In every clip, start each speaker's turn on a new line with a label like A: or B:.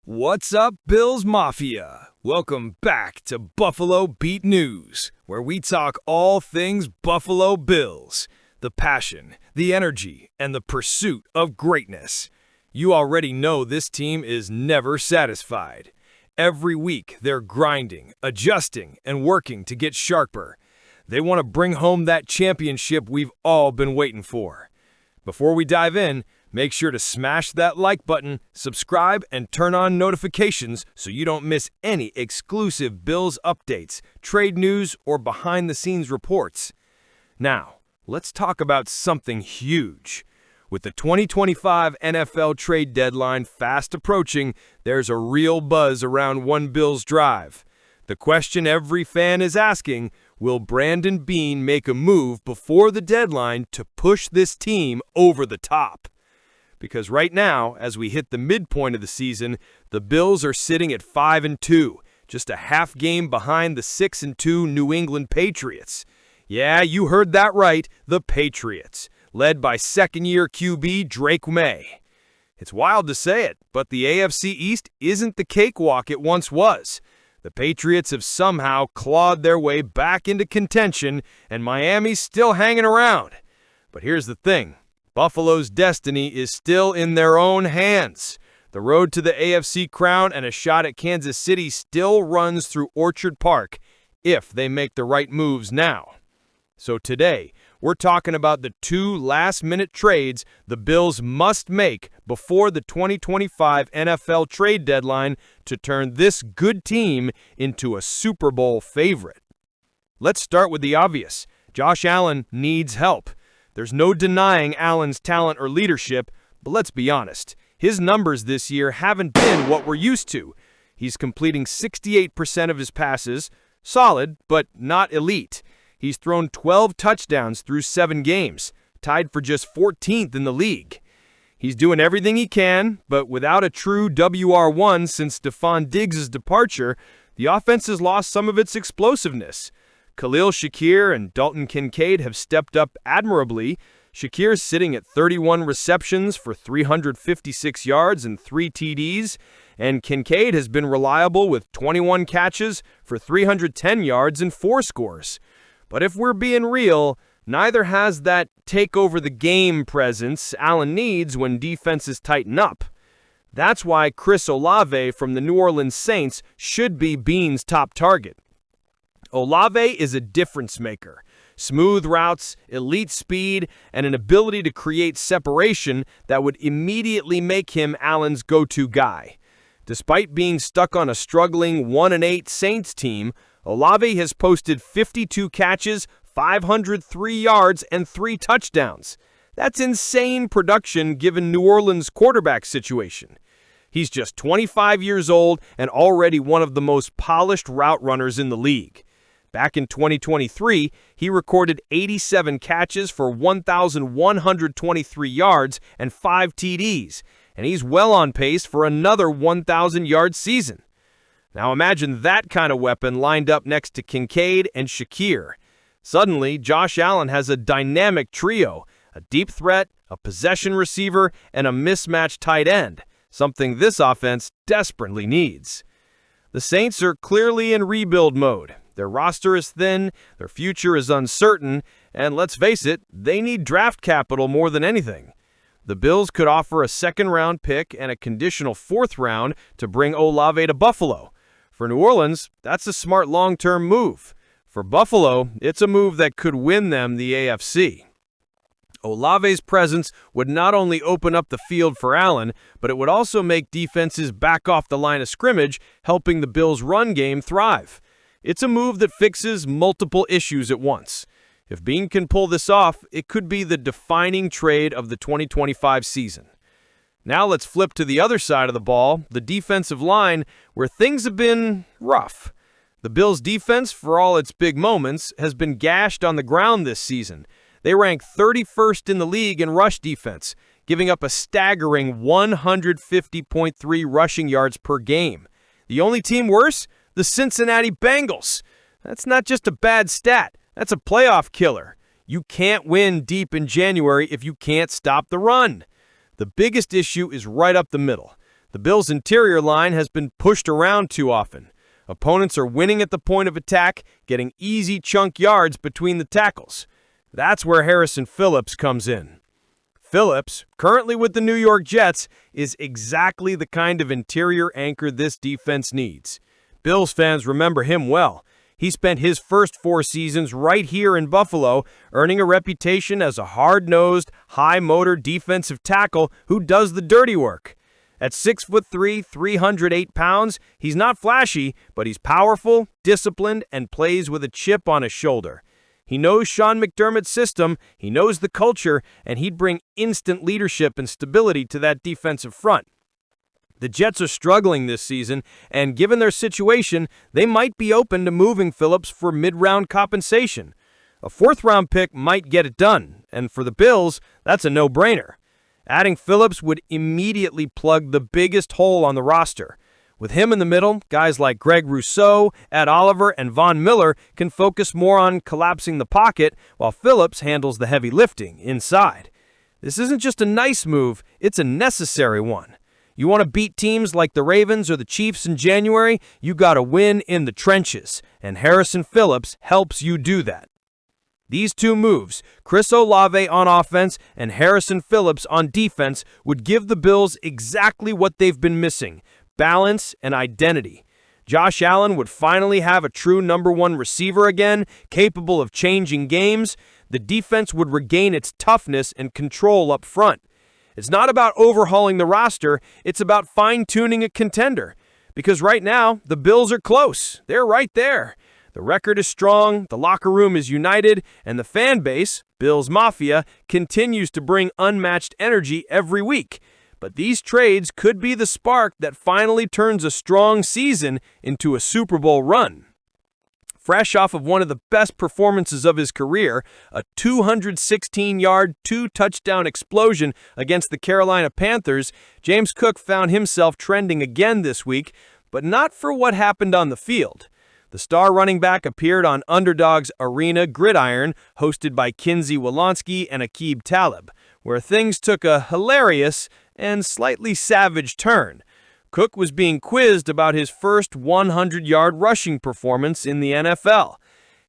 A: What's up, Bills Mafia? Welcome back to Buffalo Beat News, where we talk all things Buffalo Bills. The passion, the energy, and the pursuit of greatness. You already know this team is never satisfied. Every week, they're grinding, adjusting, and working to get sharper. They want to bring home that championship we've all been waiting for. Before we dive in, make sure to smash that like button, subscribe, and turn on notifications so you don't miss any exclusive Bills updates, trade news, or behind-the-scenes reports. Now, let's talk about something huge. With the 2025 NFL trade deadline fast approaching, there's a real buzz around one Bills drive. The question every fan is asking, will Brandon Beane make a move before the deadline to push this team over the top? Because right now, as we hit the midpoint of the season, the Bills are sitting at 5-2, just a half game behind the 6-2 New England Patriots. Yeah, you heard that right, the Patriots, led by second-year QB Drake May. It's wild to say it, but the AFC East isn't the cakewalk it once was. The Patriots have somehow clawed their way back into contention, and Miami's still hanging around. But here's the thing. Buffalo's destiny is still in their own hands. The road to the AFC crown and a shot at Kansas City still runs through Orchard Park if they make the right moves now. So today, we're talking about the two last-minute trades the Bills must make before the 2025 NFL trade deadline to turn this good team into a Super Bowl favorite. Let's start with the obvious. Josh Allen needs help. There's no denying Allen's talent or leadership, but let's be honest. His numbers this year haven't been what we're used to. He's completing 68% of his passes, solid, but not elite. He's thrown 12 touchdowns through 7 games, tied for just 14th in the league. He's doing everything he can, but without a true WR1 since Stephon Diggs' departure, the offense has lost some of its explosiveness. Khalil Shakir and Dalton Kincaid have stepped up admirably. Shakir's sitting at 31 receptions for 356 yards and 3 TDs, and Kincaid has been reliable with 21 catches for 310 yards and 4 scores. But if we're being real, neither has that take-over-the-game presence Allen needs when defenses tighten up. That's why Chris Olave from the New Orleans Saints should be Beane's top target. Olave is a difference maker. Smooth routes, elite speed, and an ability to create separation that would immediately make him Allen's go-to guy. Despite being stuck on a struggling 1-8 Saints team, Olave has posted 52 catches, 503 yards, and 3 touchdowns. That's insane production given New Orleans' quarterback situation. He's just 25 years old and already one of the most polished route runners in the league. Back in 2023, he recorded 87 catches for 1,123 yards and 5 TDs, and he's well on pace for another 1,000-yard season. Now imagine that kind of weapon lined up next to Kincaid and Shakir. Suddenly, Josh Allen has a dynamic trio, a deep threat, a possession receiver, and a mismatched tight end, something this offense desperately needs. The Saints are clearly in rebuild mode. Their roster is thin, their future is uncertain, and let's face it, they need draft capital more than anything. The Bills could offer a second-round pick and a conditional 4th round to bring Olave to Buffalo. For New Orleans, that's a smart long-term move. For Buffalo, it's a move that could win them the AFC. Olave's presence would not only open up the field for Allen, but it would also make defenses back off the line of scrimmage, helping the Bills' run game thrive. It's a move that fixes multiple issues at once. If Beane can pull this off, it could be the defining trade of the 2025 season. Now let's flip to the other side of the ball, the defensive line, where things have been rough. The Bills' defense, for all its big moments, has been gashed on the ground this season. They rank 31st in the league in rush defense, giving up a staggering 150.3 rushing yards per game. The only team worse? The Cincinnati Bengals. That's not just a bad stat. That's a playoff killer. You can't win deep in January if you can't stop the run. The biggest issue is right up the middle.
B: The Bills' interior line has been pushed around too often. Opponents are winning at the point of attack, getting easy chunk yards between the tackles. That's where Harrison Phillips comes in. Phillips, currently with the New York Jets, is exactly the kind of interior anchor this defense needs. Bills fans remember him well. He spent his first 4 seasons right here in Buffalo, earning a reputation as a hard-nosed, high-motor defensive tackle who does the dirty work. At 6'3", 308 pounds, he's not flashy, but he's powerful, disciplined, and plays with a chip on his shoulder. He knows Sean McDermott's system, he knows the culture, and he'd bring instant leadership and stability to that defensive front. The Jets are struggling this season, and given their situation, they might be open to moving Phillips for mid-round compensation. A 4th-round pick might get it done, and for the Bills, that's a no-brainer. Adding Phillips would immediately plug the biggest hole on the roster. With him in the middle, guys like Greg Rousseau, Ed Oliver, and Von Miller can focus more on collapsing the pocket, while Phillips handles the heavy lifting inside. This isn't just a nice move, it's a necessary one. You want to beat teams like the Ravens or the Chiefs in January, you got to win in the trenches, and Harrison Phillips helps you do that. These 2 moves, Chris Olave on offense and Harrison Phillips on defense, would give the Bills exactly what they've been missing: balance and identity. Josh Allen would finally have a true number 1 receiver again, capable of changing games. The defense would regain its toughness and control up front. It's not about overhauling the roster, it's about fine-tuning a contender. Because right now, the Bills are close. They're right there. The record is strong, the locker room is united, and the fan base, Bills Mafia, continues to bring unmatched energy every week. But these trades could be the spark that finally turns a strong season into a Super Bowl run. Fresh off of one of the best performances of his career, a 216-yard, 2-touchdown explosion against the Carolina Panthers, James Cook found himself trending again this week, but not for what happened on the field. The star running back appeared on Underdog's Arena Gridiron, hosted by Kinsey Wolonski and Aqib Talib, where things took a hilarious and slightly savage turn. Cook was being quizzed about his first 100-yard rushing performance in the NFL.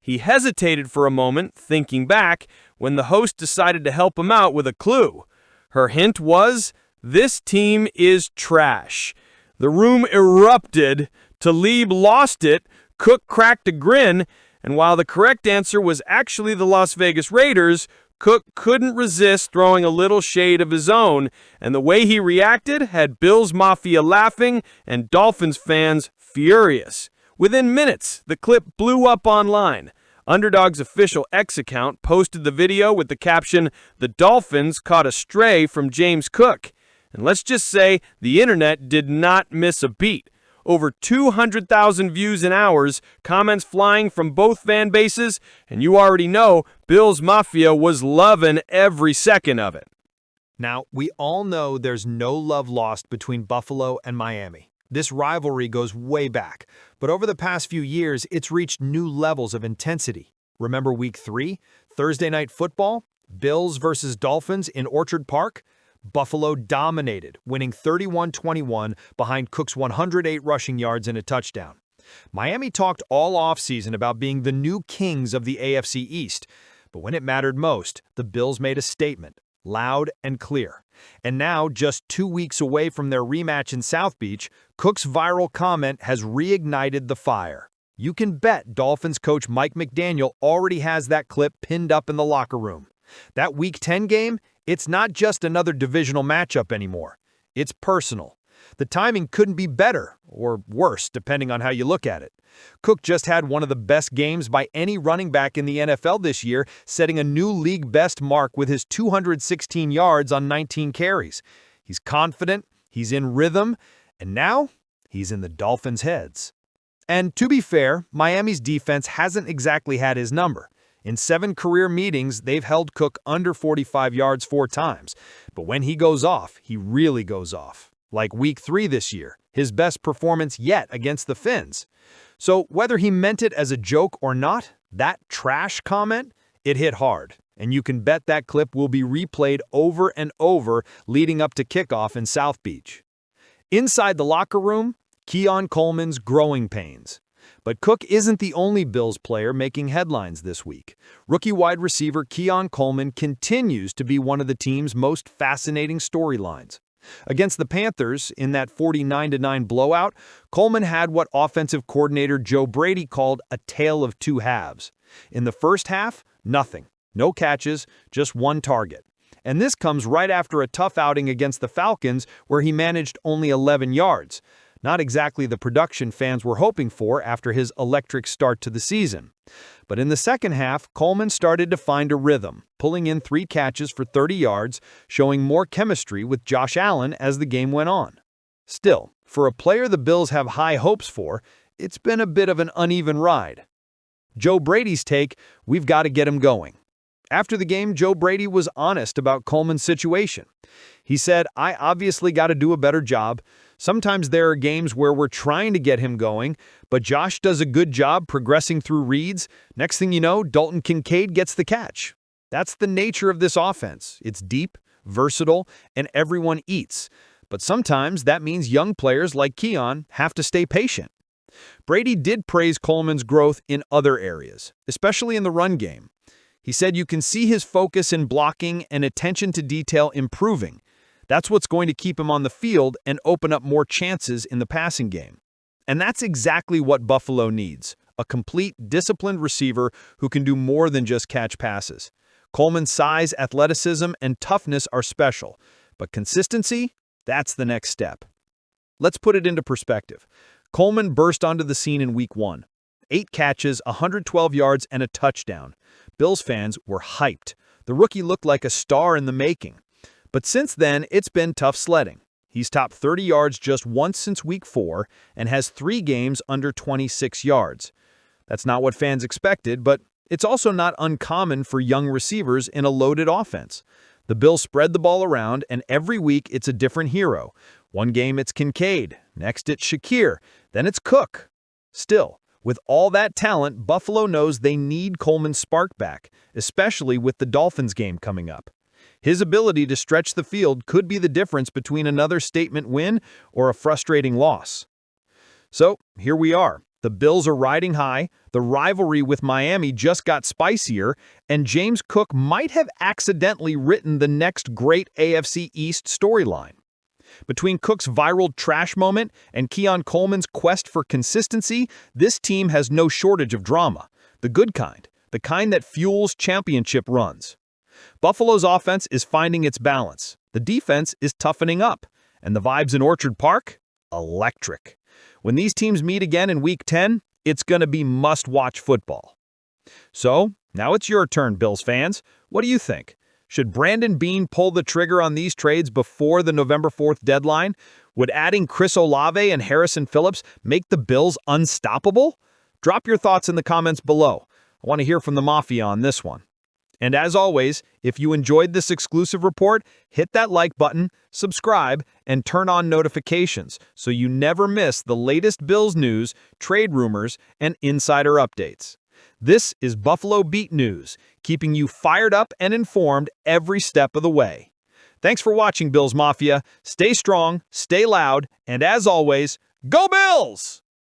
B: He hesitated for a moment, thinking back, when the host decided to help him out with a clue. Her hint was, "This team is trash." The room erupted. Talib lost it. Cook cracked a grin, and while the correct answer was actually the Las Vegas Raiders, Cook couldn't resist throwing a little shade of his own, and the way he reacted had Bills Mafia laughing and Dolphins fans furious. Within minutes, the clip blew up online. Underdog's official X account posted the video with the caption, "The Dolphins caught a stray from James Cook." And let's just say the internet did not miss a beat. Over 200,000 views in hours, comments flying from both fan bases, and you already know Bills Mafia was loving every second of it.
A: Now, we all know there's no love lost between Buffalo and Miami. This rivalry goes way back, but over the past few years, it's reached new levels of intensity. Remember Week 3, Thursday Night Football, Bills versus Dolphins in Orchard Park? Buffalo dominated, winning 31-21 behind Cook's 108 rushing yards and a touchdown. Miami talked all offseason about being the new kings of the AFC East, but when it mattered most, the Bills made a statement, loud and clear. And now, just 2 weeks away from their rematch in South Beach, Cook's viral comment has reignited the fire. You can bet Dolphins coach Mike McDaniel already has that clip pinned up in the locker room. That Week 10 game, it's not just another divisional matchup anymore. It's personal. The timing couldn't be better, or worse, depending on how you look at it. Cook just had one of the best games by any running back in the NFL this year, setting a new league-best mark with his 216 yards on 19 carries. He's confident, he's in rhythm, and now he's in the Dolphins' heads. And to be fair, Miami's defense hasn't exactly had his number. In 7 career meetings, they've held Cook under 45 yards 4 times. But when he goes off, he really goes off. Like Week 3 this year, his best performance yet against the Fins. So whether he meant it as a joke or not, that trash comment, it hit hard. And you can bet that clip will be replayed over and over leading up to kickoff in South Beach.
C: Inside the locker room, Keon Coleman's growing pains. But Cook isn't the only Bills player making headlines this week. Rookie wide receiver Keon Coleman continues to be one of the team's most fascinating storylines. Against the Panthers, in that 49-9 blowout, Coleman had what offensive coordinator Joe Brady called a tale of two halves. In the first half, nothing. No catches, just one target. And this comes right after a tough outing against the Falcons where he managed only 11 yards. Not exactly the production fans were hoping for after his electric start to the season. But in the second half, Coleman started to find a rhythm, pulling in 3 catches for 30 yards, showing more chemistry with Josh Allen as the game went on. Still, for a player the Bills have high hopes for, it's been a bit of an uneven ride. Joe Brady's take, we've got to get him going. After the game, Joe Brady was honest about Coleman's situation. He said, I obviously got to do a better job. Sometimes there are games where we're trying to get him going, but Josh does a good job progressing through reads. Next thing you know, Dalton Kincaid gets the catch. That's the nature of this offense. It's deep, versatile, and everyone eats. But sometimes that means young players like Keon have to stay patient. Brady did praise Coleman's growth in other areas, especially in the run game. He said you can see his focus in blocking and attention to detail improving. That's what's going to keep him on the field and open up more chances in the passing game. And that's exactly what Buffalo needs, a complete, disciplined receiver who can do more than just catch passes. Coleman's size, athleticism, and toughness are special, but consistency, that's the next step. Let's put it into perspective. Coleman burst onto the scene in Week 1. 8 catches, 112 yards, and a touchdown. Bills fans were hyped. The rookie looked like a star in the making. But since then, it's been tough sledding. He's topped 30 yards just once since Week 4 and has 3 games under 26 yards. That's not what fans expected, but it's also not uncommon for young receivers in a loaded offense. The Bills spread the ball around, and every week it's a different hero. One game it's Kincaid, next it's Shakir, then it's Cook. Still, with all that talent, Buffalo knows they need Coleman's spark back, especially with the Dolphins game coming up. His ability to stretch the field could be the difference between another statement win or a frustrating loss. So, here we are. The Bills are riding high, the rivalry with Miami just got spicier, and James Cook might have accidentally written the next great AFC East storyline. Between Cook's viral trash moment and Keon Coleman's quest for consistency, this team has no shortage of drama. The good kind, the kind that fuels championship runs. Buffalo's offense is finding its balance. The defense is toughening up. And the vibes in Orchard Park? Electric. When these teams meet again in Week 10, it's going to be must-watch football. So, now it's your turn, Bills fans. What do you think? Should Brandon Beane pull the trigger on these trades before the November 4th deadline? Would adding Chris Olave and Harrison Phillips make the Bills unstoppable? Drop your thoughts in the comments below. I want to hear from the Mafia on this one. And as always, if you enjoyed this exclusive report, hit that like button, subscribe, and turn on notifications so you never miss the latest Bills news, trade rumors, and insider updates. This is Buffalo Beat News, keeping you fired up and informed every step of the way. Thanks for watching, Bills Mafia. Stay strong, stay loud, and as always, go Bills!